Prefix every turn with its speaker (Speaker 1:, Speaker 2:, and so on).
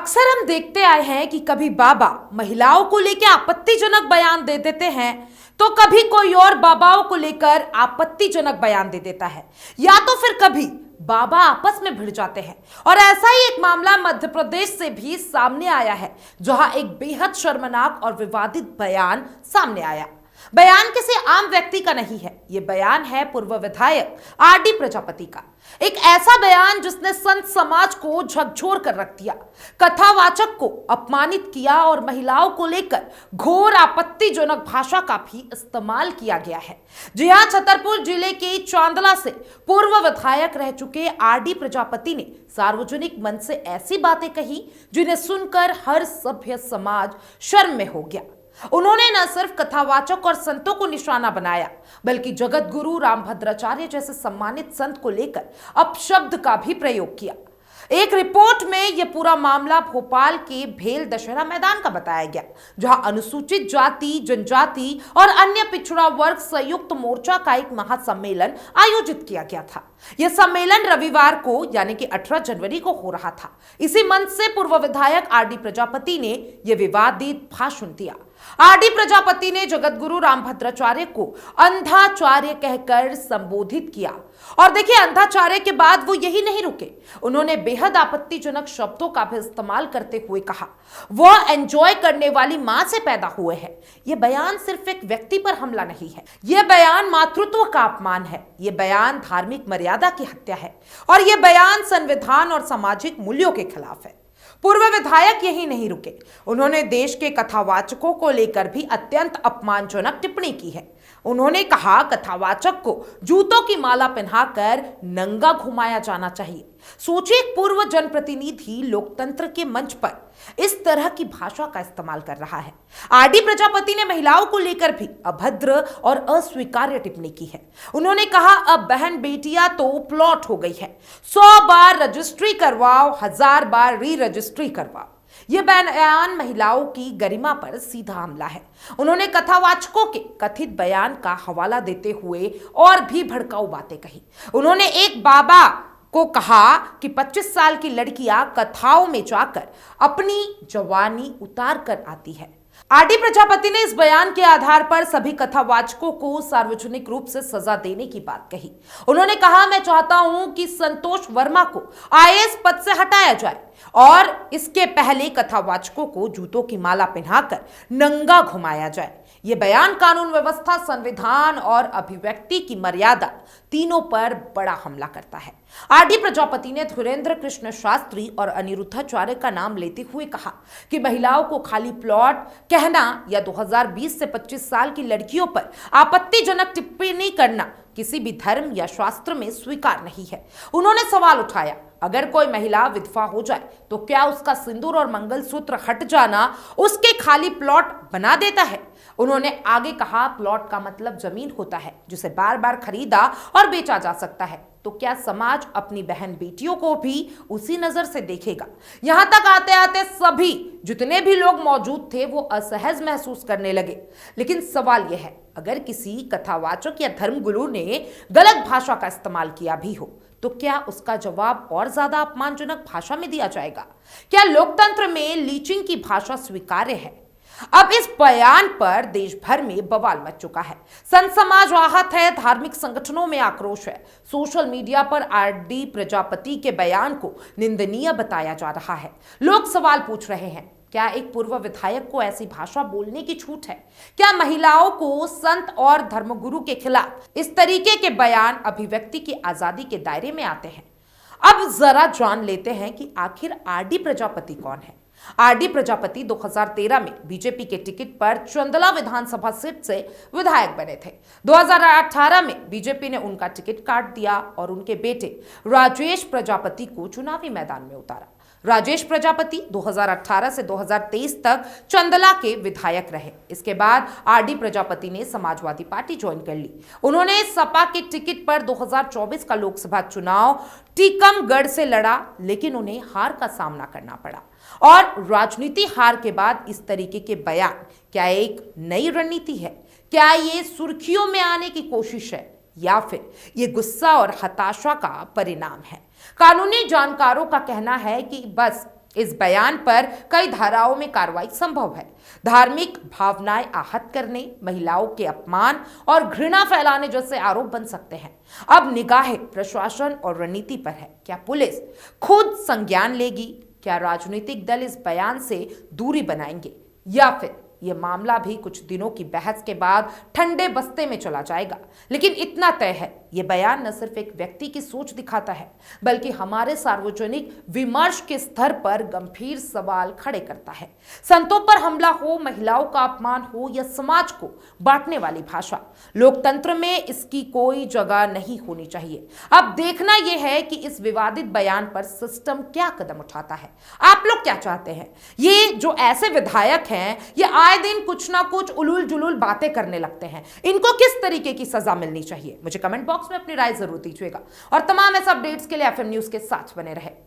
Speaker 1: अक्सर हम देखते आए हैं कि कभी बाबा महिलाओं को लेकर आपत्तिजनक बयान दे देते हैं तो कभी कोई और बाबाओं को लेकर आपत्तिजनक बयान दे देता है, या तो फिर कभी बाबा आपस में भिड़ जाते हैं। और ऐसा ही एक मामला मध्य प्रदेश से भी सामने आया है, जहां एक बेहद शर्मनाक और विवादित बयान सामने आया। बयान किसी आम व्यक्ति का नहीं है, यह बयान है पूर्व विधायक आरडी प्रजापति का। एक ऐसा बयान जिसने संत समाज को झकझोर कर रख दिया, कथावाचक को अपमानित किया और महिलाओं को लेकर घोर आपत्तिजनक भाषा का भी इस्तेमाल किया गया है। जी हां, छतरपुर जिले के चांदला से पूर्व विधायक रह चुके आरडी प्रजापति ने सार्वजनिक मंच से ऐसी बातें कही जिन्हें सुनकर हर सभ्य समाज शर्म में हो गया। उन्होंने न सिर्फ कथावाचक और संतों को निशाना बनाया, बल्कि जगत गुरु रामभद्राचार्य जैसे सम्मानित संत को लेकर अपशब्द का भी प्रयोग किया। एक रिपोर्ट में यह पूरा मामला भोपाल के भेल दशहरा मैदान का बताया गया, जहां अनुसूचित जाति, जनजाति और अन्य पिछड़ा वर्ग संयुक्त मोर्चा का एक महासम्मेलन आयोजित किया गया था। यह सम्मेलन रविवार को यानी कि 18 जनवरी को हो रहा था। इसी मंच से पूर्व विधायक आरडी प्रजापति ने यह विवादित भाषण दिया। आरडी प्रजापति ने जगतगुरु रामभद्राचार्य को अंधाचार्य कहकर संबोधित किया। और देखिए, अंधाचार्य के बाद वो यही नहीं रुके, उन्होंने बेहद आपत्तिजनक शब्दों का भी इस्तेमाल करते हुए कहा वह एंजॉय करने वाली मां से पैदा हुए हैं। यह बयान सिर्फ एक व्यक्ति पर हमला नहीं है, यह बयान मातृत्व का अपमान है, यह बयान धार्मिक मर्यादा की हत्या है और यह बयान संविधान और सामाजिक मूल्यों के खिलाफ है। पूर्व विधायक यही नहीं रुके, उन्होंने देश के कथावाचकों को लेकर भी अत्यंत अपमानजनक टिप्पणी की है। उन्होंने कहा कथावाचक को जूतों की माला पहनाकर नंगा घुमाया जाना चाहिए। सोचिए, एक पूर्व जनप्रतिनिधि लोकतंत्र के मंच पर इस तरह की भाषा का इस्तेमाल कर रहा है। आरडी प्रजापति ने महिलाओं को लेकर भी अभद्र और अस्वीकार्य टिप्पणी की है। उन्होंने कहा अब बहन बेटियां तो प्लॉट हो गई है, 100 बार रजिस्ट्री करवाओ, 1000 बार री रजिस्ट्री करवाओ। यह बयान महिलाओं की गरिमा पर सीधा हमला है। उन्होंने कथावाचकों के कथित बयान का हवाला देते हुए और भी भड़काऊ बातें कही। उन्होंने एक बाबा को कहा कि 25 साल की लड़कियां कथाओं में जाकर अपनी जवानी उतार कर आती है। आरडी प्रजापति ने इस बयान के आधार पर सभी कथावाचकों को सार्वजनिक रूप से सजा देने की बात कही। उन्होंने कहा मैं चाहता हूं कि संतोष वर्मा को आईएएस पद से हटाया जाए और इसके पहले कथावाचकों को जूतों की माला पहनाकर नंगा घुमाया जाए। यह बयान कानून व्यवस्था, संविधान और अभिव्यक्ति की मर्यादा तीनों पर बड़ा हमला करता है। आरडी प्रजापति ने धीरेन्द्र कृष्ण शास्त्री और अनिरुद्धाचार्य का नाम लेते हुए कहा कि महिलाओं को खाली प्लॉट कहना या 2020 से 25 साल की लड़कियों पर आपत्तिजनक टिप्पणी करना किसी भी धर्म या शास्त्र में स्वीकार नहीं है। उन्होंने सवाल उठाया, अगर कोई महिला विधवा हो जाए तो क्या उसका सिंदूर और मंगलसूत्र हट जाना उसके खाली प्लॉट बना देता है? उन्होंने आगे कहा प्लॉट का मतलब जमीन होता है जिसे बार बार खरीदा और बेचा जा सकता है। तो क्या समाज अपनी बहन बेटियों को भी उसी नजर से देखेगा? यहां तक आते आते सभी जितने भी लोग मौजूद थे वो असहज महसूस करने लगे। लेकिन सवाल यह है, अगर किसी कथावाचक या धर्मगुरु ने गलत भाषा का इस्तेमाल किया भी हो तो क्या उसका जवाब और ज्यादा अपमानजनक भाषा में दिया जाएगा? क्या लोकतंत्र में लीचिंग की भाषा स्वीकार्य है? अब इस बयान पर देश भर में बवाल मच चुका है। संत समाज आहत है, धार्मिक संगठनों में आक्रोश है। सोशल मीडिया पर आरडी प्रजापति के बयान को निंदनीय बताया जा रहा है। लोग सवाल पूछ रहे हैं, क्या एक पूर्व विधायक को ऐसी भाषा बोलने की छूट है? क्या महिलाओं को संत और धर्मगुरु के खिलाफ इस तरीके के बयान अभिव्यक्ति की आजादी के दायरे में आते हैं? अब जरा जान लेते हैं कि आखिर आरडी प्रजापति कौन है। आरडी प्रजापति 2013 में बीजेपी के टिकट पर चंदला विधानसभा सीट से विधायक बने थे। 2018 में बीजेपी ने उनका टिकट काट दिया और उनके बेटे राजेश प्रजापति को चुनावी मैदान में उतारा। राजेश प्रजापति 2018 से 2023 तक चंदला के विधायक रहे। इसके बाद आरडी प्रजापति ने समाजवादी पार्टी ज्वाइन कर ली। उन्होंने सपा के टिकट पर 2024 का लोकसभा चुनाव टीकमगढ़ से लड़ा, लेकिन उन्हें हार का सामना करना पड़ा। और राजनीति हार के बाद इस तरीके के बयान क्या एक नई रणनीति है? क्या ये सुर्खियों में आने की कोशिश है या फिर ये गुस्सा और हताशा का परिणाम है? कानूनी जानकारों का कहना है कि बस इस बयान पर कई धाराओं में कार्रवाई संभव है। धार्मिक भावनाएं आहत करने, महिलाओं के अपमान और घृणा फैलाने जैसे आरोप बन सकते हैं। अब निगाहें प्रशासन और रणनीति पर है। क्या पुलिस खुद संज्ञान लेगी? क्या राजनीतिक दल इस बयान से दूरी बनाएंगे, या फिर यह मामला भी कुछ दिनों की बहस के बाद ठंडे बस्ते में चला जाएगा? लेकिन इतना तय है, यह बयान न सिर्फ एक व्यक्ति की सोच दिखाता है, बल्कि हमारे सार्वजनिक विमर्श के स्तर पर गंभीर सवाल खड़े करता है। संतों पर हमला हो, महिलाओं का अपमान हो या समाज को बांटने वाली भाषा, लोकतंत्र में इसकी कोई जगह नहीं होनी चाहिए। अब देखना यह है कि इस विवादित बयान पर सिस्टम क्या कदम उठाता है। आप लोग क्या चाहते हैं? ये जो ऐसे विधायक हैं, ये आए दिन कुछ ना कुछ उलूल जुलूल बातें करने लगते हैं, इनको किस तरीके की सजा मिलनी चाहिए? मुझे कमेंट बॉक्स में अपनी राय जरूर दीजिएगा और तमाम ऐसे अपडेट्स के लिए एफएम न्यूज के साथ बने रहे।